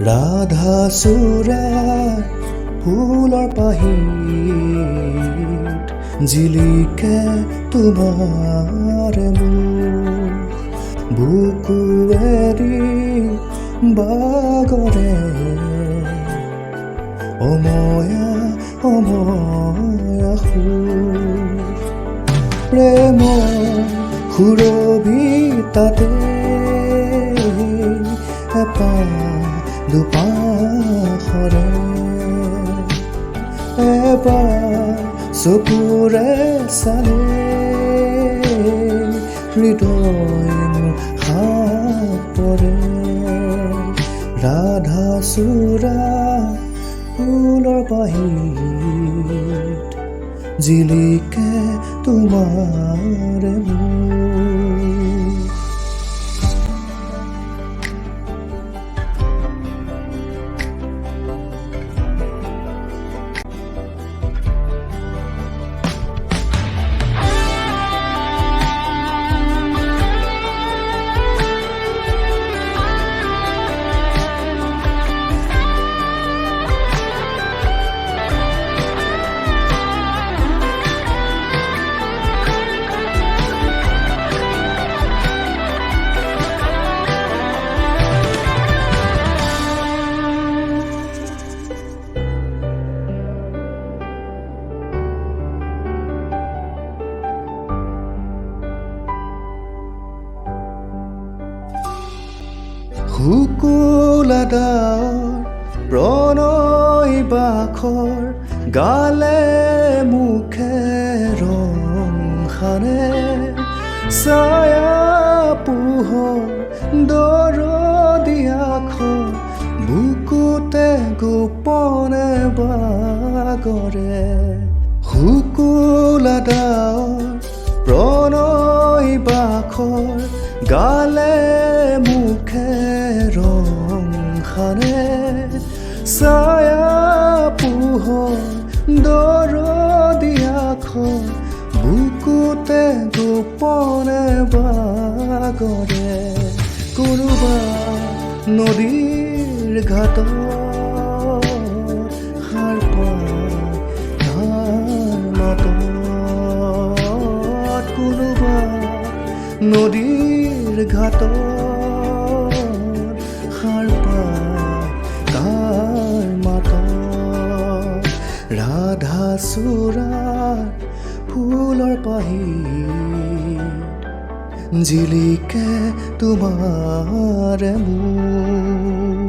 ৰাধা চূড়াৰ ফুলৰ পাহিত জিলিকে তোমাৰ মুখ বুকুৱেদি বাগৰে অময়া অময়া সুৰ প্ৰেমৰ সুৰভি তাতে এপাহ দুপাশৰে এবাৰ চকুৰে চালে হৃদয় মোৰ হাত পৰে ৰাধা চূড়া ফুলৰ পাহিত জিলিকে তোমাৰ মুখ শুকুলাদাৰ প্ৰণয় বাখৰ গালে মুখে ৰং সানে ছায়া পোহৰ দৰদিয়াখৰ বুকুতে গোপনে বাগৰে শুকুলাদাৰ প্ৰণয় বাখৰ গালে মুখে ৰং সানে ছায়া পোহৰ দৰদিয়াখৰ বুকুতে গোপনে বাগৰে কোনোবা নদীৰ ঘাটত সাৰ পাই ধাৰ মাতত কোনোবা নদীৰ ঘাটত সাৰ পাই কাৰ মাতত ৰাধা চূড়াৰ ফুলৰ পাহিত জিলিকে তোমাৰ মুখ